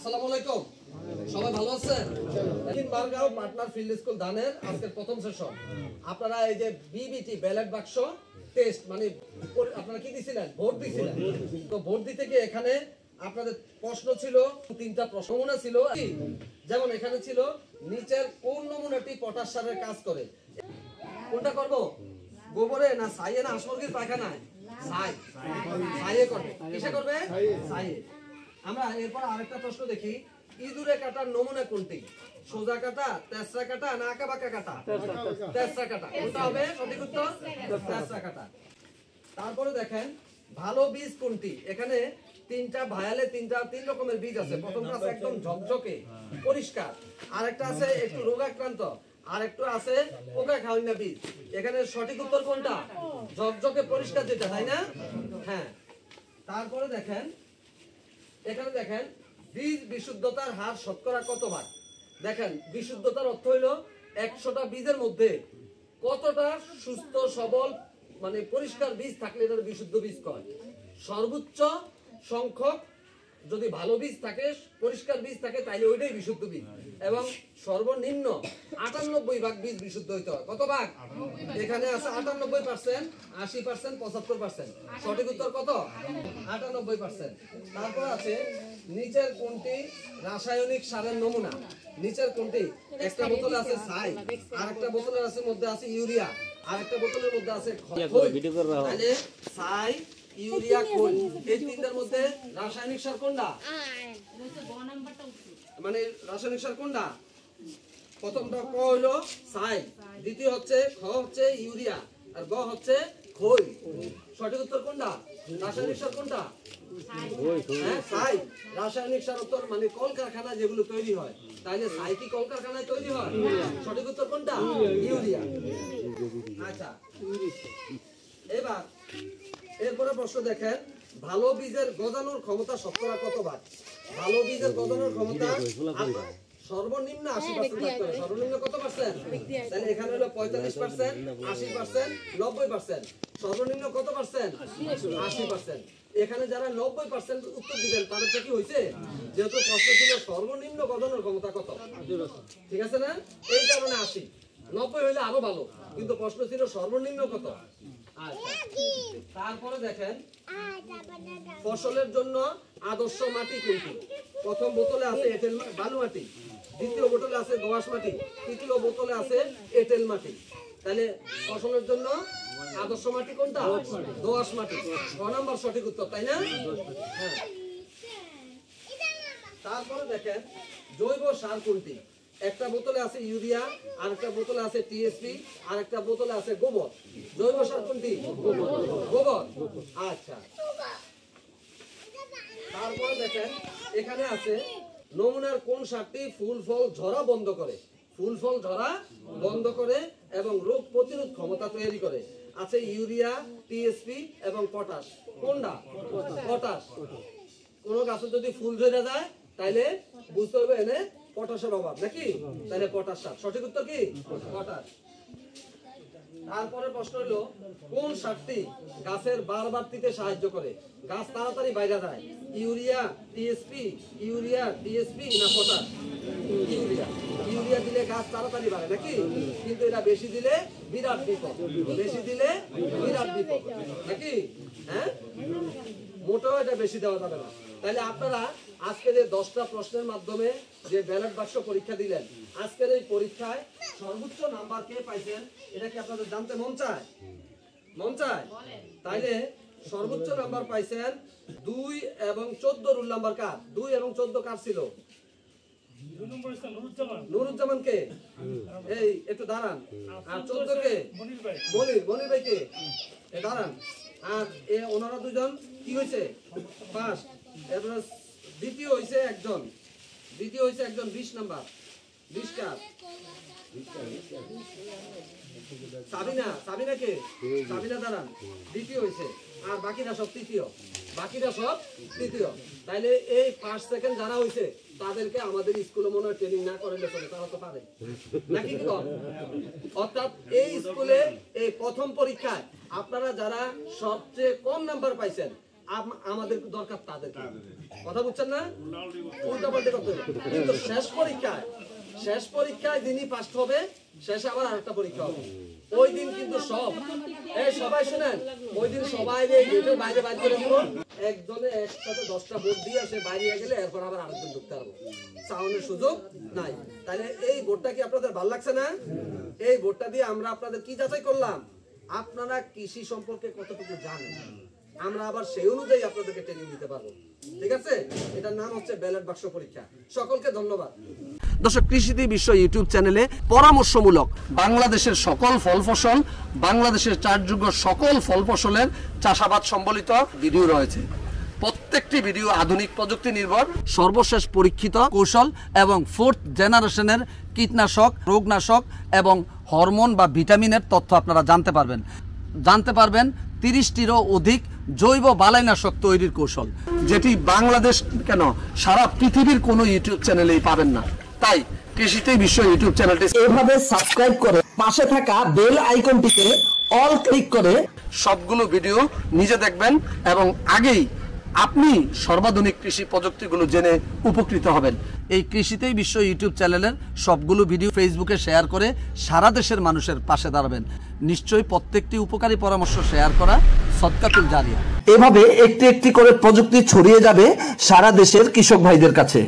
আসসালামু আলাইকুম, সবাই ভালো আছেন? বারগাঁও পার্টনার ফিল্ড স্কুল দানের আজকের প্রথম সেশন। আপনারা এই যে বিবিটি ব্যালট বাক্স টেস্ট মানে আপনারা কি দিছিলেন? ভোট দিছিলেন। তো ভোট দিতে গিয়ে এখানে আপনাদের প্রশ্ন ছিল, তিনটা প্রশ্ন নমুনা ছিল। যেমন এখানে ছিল নিচের কোন নমুনাটি পটাশ সারের কাজ করে? কোনটা করব? গোবরে না ছাইয়ে না হাঁস মুরগির পায়খানায়? ছাইয়ে করবে। কিসে করবে? ছাইয়ে। আমরা এরপর আরেকটা প্রশ্ন দেখি, ইঁদুরে কাটার নমুনা কোনটি? সোজা কাটা, তেসরা কাটা না আঁকা বাঁকা কাটা? তেসরা কাটা। কোনটা হবে সঠিক উত্তর? তেসরা কাটা। তারপরে দেখেন ভালো বীজ কোনটি? এখানে তিনটা ভায়ালে তিন রকমের বীজ আছে। প্রথমটা আছে একদম ঝকঝকে পরিষ্কার, আরেকটা আছে একটু রোগাক্রান্ত, আর একটু আছে পোকা খাওয়াইনা বীজ। এখানে সঠিক উত্তর কোনটা? ঝকঝকে পরিষ্কার যেটা, তাই না? হ্যাঁ। তারপরে দেখেন এখানে দেখেন বীজ বিশুদ্ধতার হার শতকরা কত ভাগ? দেখেন বিশুদ্ধতার অর্থ হইল 100টা বীজের মধ্যে কতটা সুস্থ সবল মানে পরিষ্কার বীজ থাকলে এটা বিশুদ্ধ বীজ কয়। সর্বোচ্চ সংখ্যক যদি ভালো বীজ থাকে, পরিষ্কার বীজ থাকে, তাইলে ওইটাই বিশুদ্ধ বীজ। এবং সর্বনিম্ন 98 ভাগ বীজ বিশুদ্ধ হইতে হয়। কত ভাগ? এখানে আছে 98%, 80%, 75%। সঠিক উত্তর কত? 98%। তারপর আছে নিচের কোনটি রাসায়নিক সারের নমুনা? নিচের কোনটি? একটা বোতলে আছে ছাই, আরেকটা বোতলের আছে মধ্যে আছে ইউরিয়া, আরেকটা বোতলের মধ্যে আছে খোল। তাহলে ছাই, ইউরিয়া, খোল, এই তিনটার মধ্যে রাসায়নিক সার কোনটা? মানে রাসায়নিক সার কোনটা? প্রথমটা ক হলো ছাই, দ্বিতীয় হচ্ছে খ হচ্ছে ইউরিয়া, আর গ হচ্ছে খোল। সঠিক উত্তর কোনটা? রাসায়নিক সার কোনটা? হ্যাঁ, ছাই। রাসায়নিক সার উত্তর মানে কলকারখানা যেগুলো তৈরি হয়, তাইলে ছাই কি কলকারখানায় তৈরি হয়? সঠিক উত্তর কোনটা? ইউরিয়া। আচ্ছা, এবার এরপরে প্রশ্ন দেখেন, ভালো বীজের গজানোর ক্ষমতা শতকরা কত ভাগ? ভালো বীজের গজানোর ক্ষমতা সর্বনিম্ন 80% থাকতে হবে। সর্বনিম্ন কত পার্সেন্ট? তাহলে এখানে হলো 45%, 80%, 90%। সর্বনিম্ন কত পার্সেন্ট? 80%। এখানে যারা 90% উত্তর দিবেন তাদের কি হয়েছে? যেহেতু প্রশ্ন ছিল সর্বনিম্ন গজানোর ক্ষমতা কত, ঠিক আছে না? এই কারণে 80। 90 হইলে আরো ভালো, কিন্তু প্রশ্ন ছিল সর্বনিম্ন কত। তারপরে দেখেন ফসলের জন্য আদর্শ মাটি কোনটি? প্রথম বোতলে আছে এঁটেল বালু মাটি, দ্বিতীয় বোতলে আছে দোআঁশ মাটি, তৃতীয় বোতলে আছে এঁটেল মাটি। তাহলে ফসলের জন্য আদর্শ মাটি কোনটা? দোআঁশ মাটি। 6 নম্বর সঠিক উত্তর, তাই না? হ্যাঁ। তারপরে দেখেন জৈব সার কোনটি? একটা বোতলে আছে ইউরিয়া, আরেকটা বোতলে আছে টিএসপি, আরেকটা বোতলে আছে গোবর। জৈব সার কোনটি? গোবর। আচ্ছা, তারপরে দেখেন এখানে আছে নমুনার কোন সারটি ফুল ফল ঝরা বন্ধ করে? ফুল ফল ঝরা বন্ধ করে এবং রোগ প্রতিরোধ ক্ষমতা তৈরি করে। আছে ইউরিয়া, টিএসপি এবং পটাশ। কোনটা? পটাশ। কোন গাছে যদি ফুল ঝরে যায় তাইলে বুঝতে হবে এনে পটাশের অভাব, নাকি? তাহলে পটাশ সার। সঠিক উত্তর কি? পটাশ। তারপরে প্রশ্ন হলো কোন সারটি গাছের বাড়বাড়তিতে সাহায্য করে? গাছ তাড়াতাড়ি বাইরে যায়। ইউরিয়া, টিএসপি না পটাশ? ইউরিয়া। ইউরিয়া দিলে গাছ তাড়াতাড়ি বাড়ে, নাকি? কিন্তু এটা বেশি দিলে বিরাট বিপদ, বেশি দিলে বিরাট বিপদ, নাকি? হ্যাঁ, মোটেও এটা বেশি দেওয়া যাবে না। তাহলে আপনারা আজকের এই 10টা প্রশ্নের মাধ্যমে যে ব্যালট বাক্স পরীক্ষা দিলেন, আজকের এই পরীক্ষায় সর্বোচ্চ নাম্বার কে পাইছেন এটা কি আপনাদের জানতে মন চায়? মন চায়? তাইলে সর্বোচ্চ নাম্বার পাইছেন 2 এবং 14। রুল নাম্বার কার? 2 এবং 14 কার ছিল? নুরুজ্জামান কে? এই একটু দাঁড়ান। আর 14 কে? মনির ভাই কে? দাঁড়ান। আর ওনারা দুজন কি হয়েছে? পাস। এরপরে দ্বিতীয় হয়েছে একজন, 20 নাম্বার। 20 কার? সাবিনা কে? সাবিনা দাঁড়ান, দ্বিতীয় হয়েছে। আর বাকিরা সব তৃতীয়। তাইলে এই ফার্স্ট সেকেন্ড যারা হয়েছে তাদেরকে আমাদের স্কুলে মনে হয় ট্রেনিং না করালে চলে, তারা তো পারে, নাকি? অর্থাৎ এই স্কুলে এই প্রথম পরীক্ষায় আপনারা যারা সবচেয়ে কম নাম্বার পাইছেন আমাদের দরকার তাদের কথা বুঝছেন না উল্টা পাল্টা করতে কিন্তু শেষ পরীক্ষায় যিনি পাস হবে শেষে আবার আরেকটা পরীক্ষা হবে ওই দিন কিন্তু সবাই শুনেন ওই দিন সবাই গেটের বাইরে বাইরে করে দিব একজনে একসাথে 10টা ভোট দিয়ে সে বাইরে গেলে এরপর আবার আরেকজন ঢুকতে পারবো সাউন্ডের সুযোগ নাই তাহলে এই ভোটটা কি আপনাদের ভালো লাগছে না এই ভোটটা দিয়ে আমরা আপনাদের কি যাচাই করলাম আপনারা কৃষি সম্পর্কে কতটুকু জানেন আমরা আবার সেই অনুযায়ী আপনাদেরকে ট্রেনিং দিতে পারবো ঠিক আছে এটার নাম হচ্ছে ব্যালট বাক্স পরীক্ষা সকলকে ধন্যবাদ দর্শক কৃষিতে বিশ্ব ইউটিউব চ্যানেলে পরামর্শমূলক বাংলাদেশের সকল ফল ফসল বাংলাদেশের চাষযোগ্য সকল ফল ফসলের চাষাবাদ সম্বলিত ভিডিও রয়েছে প্রত্যেকটি ভিডিও আধুনিক প্রযুক্তি নির্ভর সর্বশেষ পরীক্ষিত কৌশল এবং 4th জেনারেশনের কীটনাশক রোগনাশক এবং হরমোন বা ভিটামিনের তথ্য আপনারা জানতে পারবেন 30টিরও অধিক জৈব বালাইনাশক তৈরির কৌশল যেটি বাংলাদেশ কেন সারা পৃথিবীর কোনো ইউটিউব চ্যানেলেই পাবেন না তাই কৃষিতে বিশ্ব ইউটিউব চ্যানেলটি এভাবে সাবস্ক্রাইব করে পাশে থাকা বেল আইকনটিতে অল ক্লিক করে সবগুলো ভিডিও নিজে দেখবেন এবং আগেই আপনি সর্বাধুনিক কৃষি প্রযুক্তিগুলো জেনে উপকৃত হবেন এই কৃষিতেই বিশ্ব ইউটিউব চ্যানেলের সবগুলো ভিডিও ফেসবুকে শেয়ার করে সারা দেশের মানুষের পাশে দাঁড়াবেন নিশ্চয়ই প্রত্যেকটি উপকারী পরামর্শ শেয়ার করা সদকাতুল জারিয়া এভাবে একটি একটি করে প্রযুক্তি ছড়িয়ে যাবে সারা দেশের কৃষক ভাইদের কাছে